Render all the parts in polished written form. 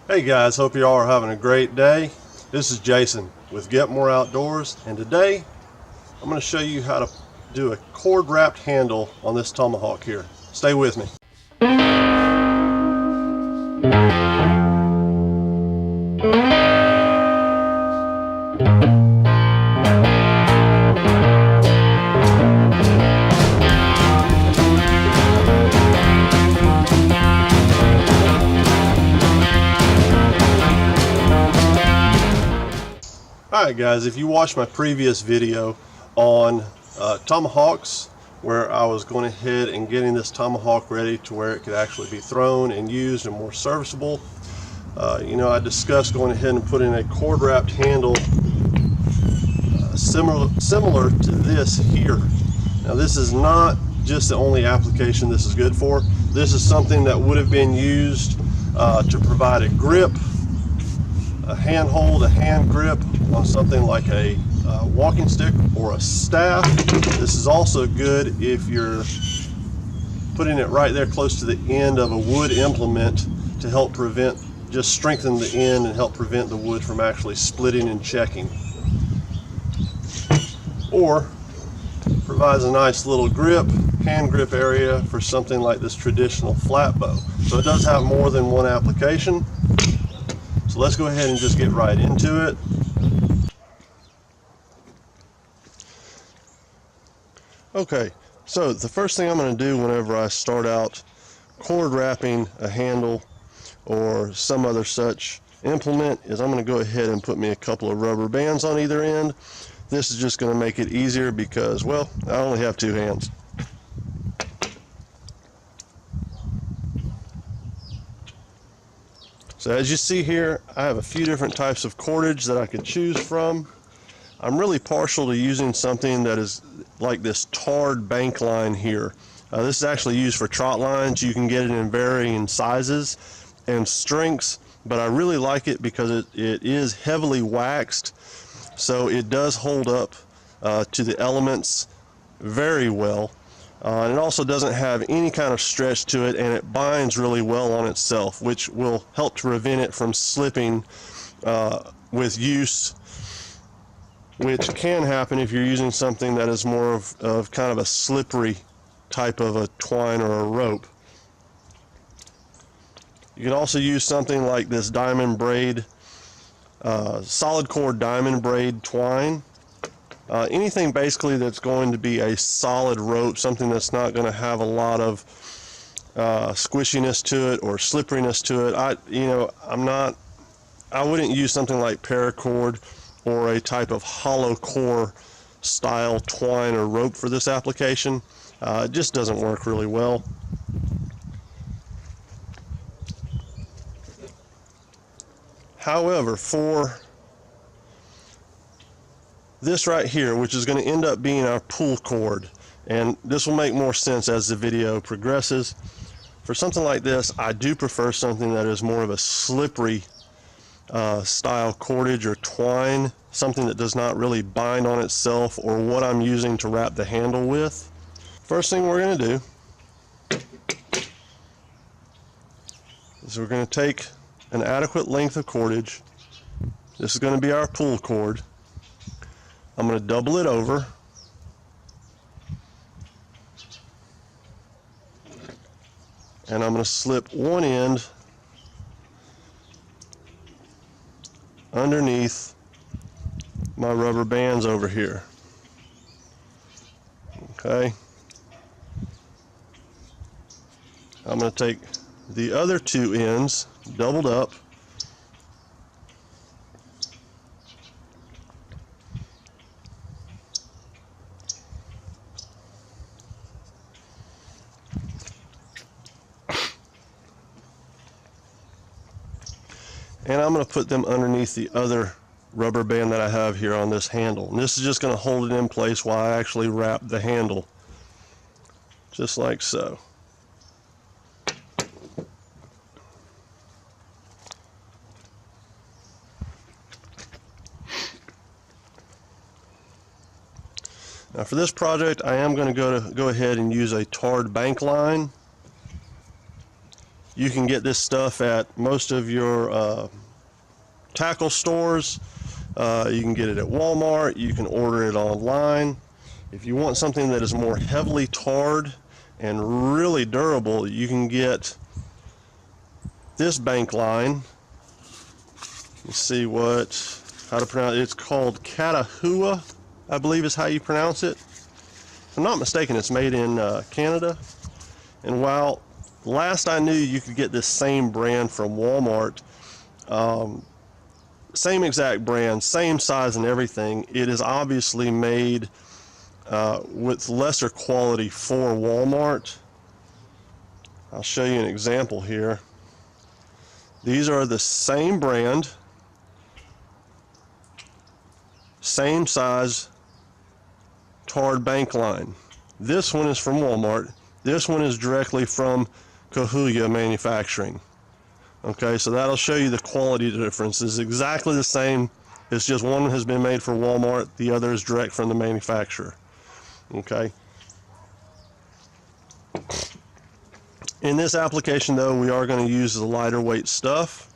Hey guys, hope you all are having a great day. This is Jason with GetMorrOutdoors, and today I'm going to show you how to do a cord wrapped handle on this Tomahawk here. Stay with me. Alright guys, if you watched my previous video on Tomahawks, where I was going ahead and getting this Tomahawk ready to where it could actually be thrown and used and more serviceable, I discussed going ahead and putting a cord wrapped handle similar to this here. Now this is not just the only application this is good for. This is something that would have been used to provide a grip, a handhold, a hand grip on something like a walking stick or a staff. This is also good if you're putting it right there close to the end of a wood implement to help just strengthen the end and help prevent the wood from actually splitting and checking. Or provides a nice little grip, hand grip area for something like this traditional flat bow. So it does have more than one application. So let's go ahead and just get right into it. Okay, so the first thing I'm going to do whenever I start out cord wrapping a handle or some other such implement is I'm going to go ahead and put me a couple of rubber bands on either end. This is just going to make it easier because, well, I only have two hands. So as you see here, I have a few different types of cordage that I could choose from. I'm really partial to using something that is like this tarred bank line here. This is actually used for trot lines. You can get it in varying sizes and strengths, but I really like it because it is heavily waxed, so it does hold up to the elements very well. And it also doesn't have any kind of stretch to it, and it binds really well on itself, which will help to prevent it from slipping with use, which can happen if you're using something that is more of kind of a slippery type of a twine or a rope. You can also use something like this diamond braid, solid core diamond braid twine. Anything basically that's going to be a solid rope, something that's not going to have a lot of squishiness to it or slipperiness to it. I wouldn't use something like paracord or a type of hollow core style twine or rope for this application. It just doesn't work really well. However, for this right here, which is going to end up being our pull cord, and this will make more sense as the video progresses. For something like this, I do prefer something that is more of a slippery style cordage or twine, something that does not really bind on itself or what I'm using to wrap the handle with. First thing we're going to do is we're going to take an adequate length of cordage. This is going to be our pull cord. I'm going to double it over, and I'm going to slip one end underneath my rubber bands over here. Okay. I'm going to take the other two ends doubled up, and I'm going to put them underneath the other rubber band that I have here on this handle. And this is just going to hold it in place while I actually wrap the handle, just like so. Now for this project, I am going to go ahead and use a tarred bank line. You can get this stuff at most of your tackle stores. You can get it at Walmart. You can order it online. If you want something that is more heavily tarred and really durable, you can get this bank line. Let's see how to pronounce it. It's called Catahua, I believe is how you pronounce it. If I'm not mistaken, it's made in Canada. And while last I knew you could get this same brand from Walmart, same exact brand, same size and everything, it is obviously made with lesser quality for Walmart. I'll show you an example here. These are the same brand, same size tarred bank line. This one is from Walmart. This one is directly from Cahuilla Manufacturing. Okay, so that'll show you the quality difference. It's exactly the same. It's just one has been made for Walmart, the other is direct from the manufacturer. Okay. In this application though, we are going to use the lighter weight stuff.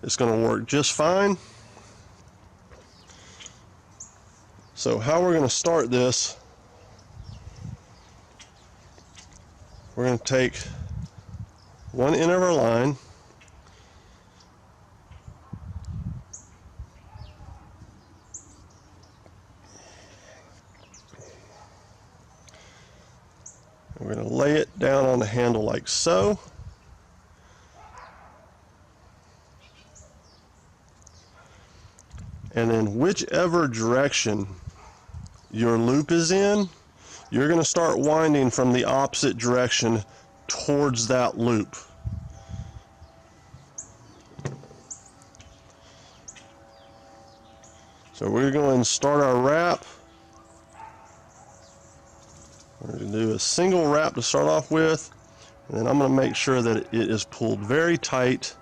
It's going to work just fine. So how we're going to start this, we're going to take one end of our line, we're going to lay it down on the handle like so. And then whichever direction your loop is in, you're going to start winding from the opposite direction towards that loop. So we're going to start our wrap. We're going to do a single wrap to start off with, and then I'm going to make sure that it is pulled very tight,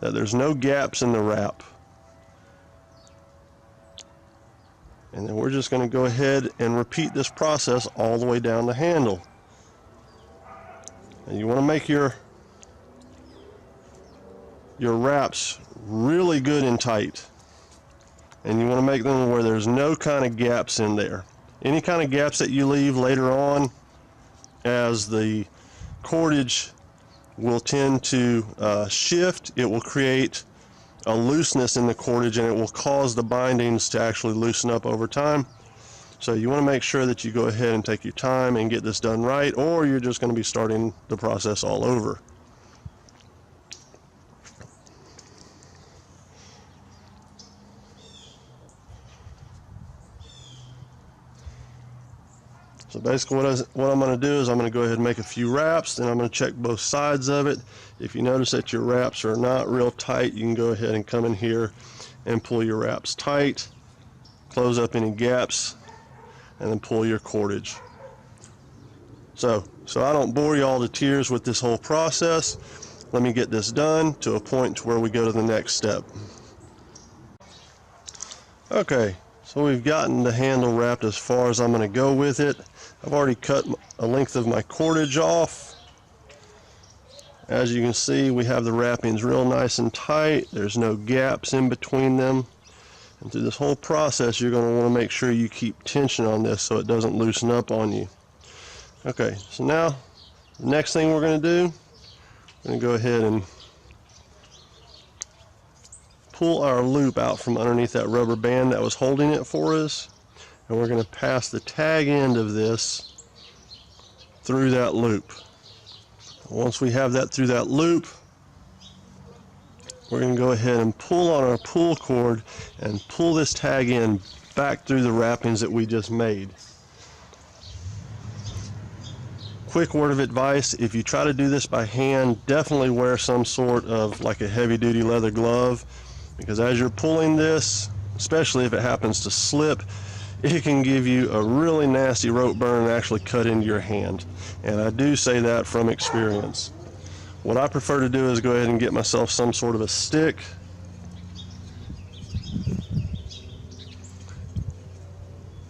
that there's no gaps in the wrap. And then we're just going to go ahead and repeat this process all the way down the handle. And you want to make your wraps really good and tight. And you want to make them where there's no kind of gaps in there. Any kind of gaps that you leave later on, as the cordage will tend to shift, it will create a looseness in the cordage, and it will cause the bindings to actually loosen up over time. So you want to make sure that you go ahead and take your time and get this done right, or you're just going to be starting the process all over. So basically what I'm going to do is I'm going to go ahead and make a few wraps, then I'm going to check both sides of it. If you notice that your wraps are not real tight, you can go ahead and come in here and pull your wraps tight, close up any gaps, and then pull your cordage. So I don't bore you all to tears with this whole process. Let me get this done to a point to where we go to the next step. Okay, so we've gotten the handle wrapped as far as I'm going to go with it. I've already cut a length of my cordage off. As you can see, we have the wrappings real nice and tight. There's no gaps in between them. And through this whole process, you're going to want to make sure you keep tension on this so it doesn't loosen up on you. Okay, so now the next thing we're going to do, we're going to go ahead and pull our loop out from underneath that rubber band that was holding it for us. And we're going to pass the tag end of this through that loop. Once we have that through that loop, we're going to go ahead and pull on our pull cord and pull this tag end back through the wrappings that we just made. Quick word of advice, if you try to do this by hand, definitely wear some sort of like a heavy duty leather glove, because as you're pulling this, especially if it happens to slip, it can give you a really nasty rope burn and actually cut into your hand. And I do say that from experience. What I prefer to do is go ahead and get myself some sort of a stick.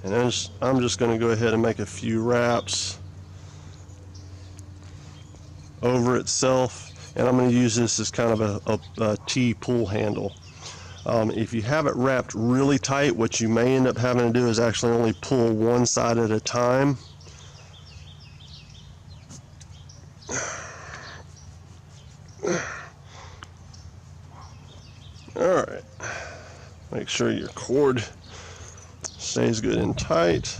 And then I'm just going to go ahead and make a few wraps over itself. and I'm going to use this as kind of a T pull handle. If you have it wrapped really tight, what you may end up having to do is actually only pull one side at a time. Alright, make sure your cord stays good and tight.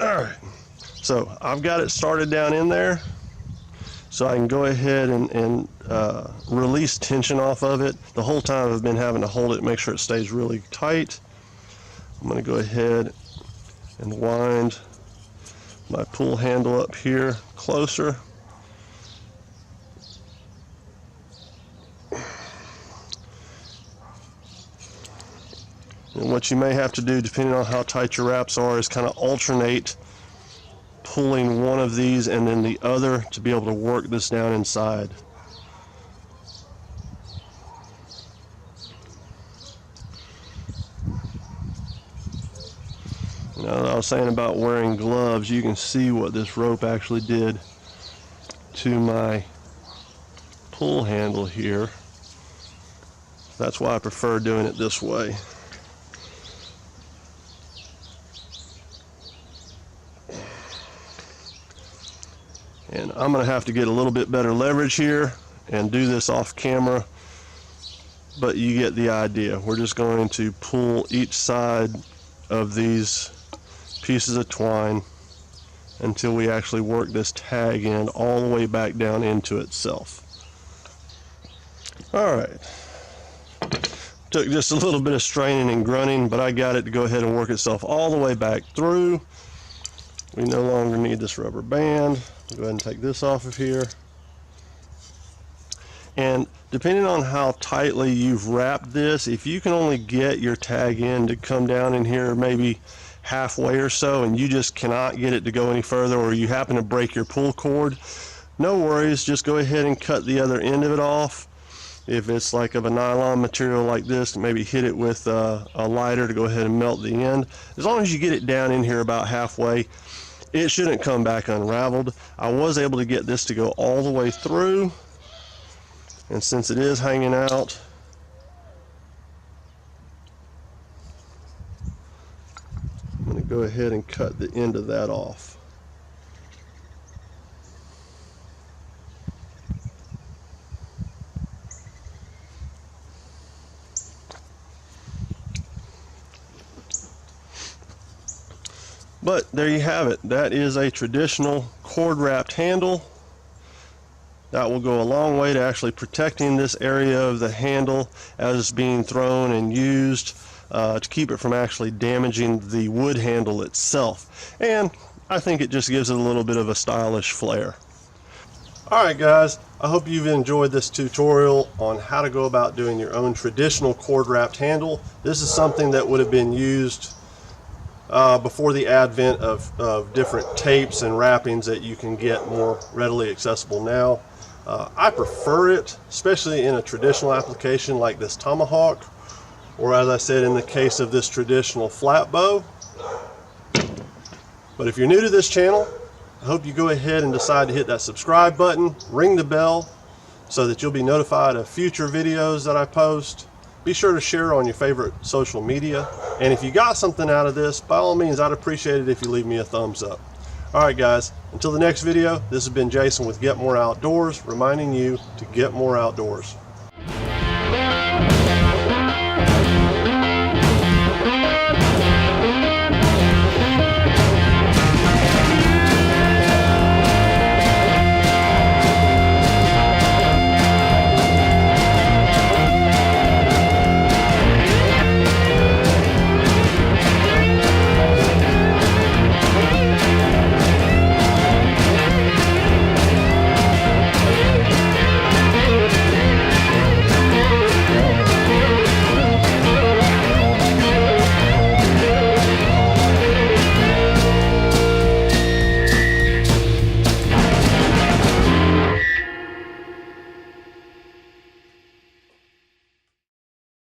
Alright, so I've got it started down in there, so I can go ahead and release tension off of it. The whole time I've been having to hold it, make sure it stays really tight. I'm going to go ahead and wind my pull handle up here closer. And what you may have to do, depending on how tight your wraps are, is kind of alternate pulling one of these and then the other to be able to work this down inside. Now, I was saying about wearing gloves, you can see what this rope actually did to my pull handle here. That's why I prefer doing it this way. And I'm going to have to get a little bit better leverage here and do this off camera, but you get the idea. We're just going to pull each side of these pieces of twine until we actually work this tag end all the way back down into itself. Alright, took just a little bit of straining and grunting, but I got it to go ahead and work itself all the way back through. We no longer need this rubber band. Go ahead and take this off of here. And depending on how tightly you've wrapped this, if you can only get your tag end to come down in here maybe halfway or so, and you just cannot get it to go any further, or you happen to break your pull cord, no worries, just go ahead and cut the other end of it off. If it's like of a nylon material like this, maybe hit it with a lighter to go ahead and melt the end. As long as you get it down in here about halfway, it shouldn't come back unraveled. I was able to get this to go all the way through, and since it is hanging out, I'm going to go ahead and cut the end of that off. But there you have it. That is a traditional cord wrapped handle. That will go a long way to actually protecting this area of the handle as it's being thrown and used to keep it from actually damaging the wood handle itself. And I think it just gives it a little bit of a stylish flair. Alright guys, I hope you've enjoyed this tutorial on how to go about doing your own traditional cord wrapped handle. This is something that would have been used before the advent of different tapes and wrappings that you can get more readily accessible now. I prefer it, especially in a traditional application like this Tomahawk, or as I said, in the case of this traditional flat bow. But if you're new to this channel, I hope you go ahead and decide to hit that subscribe button, ring the bell, so that you'll be notified of future videos that I post. Be sure to share on your favorite social media. And if you got something out of this, by all means, I'd appreciate it if you leave me a thumbs up. Alright guys, until the next video, this has been Jason with Get More Outdoors, reminding you to get more outdoors.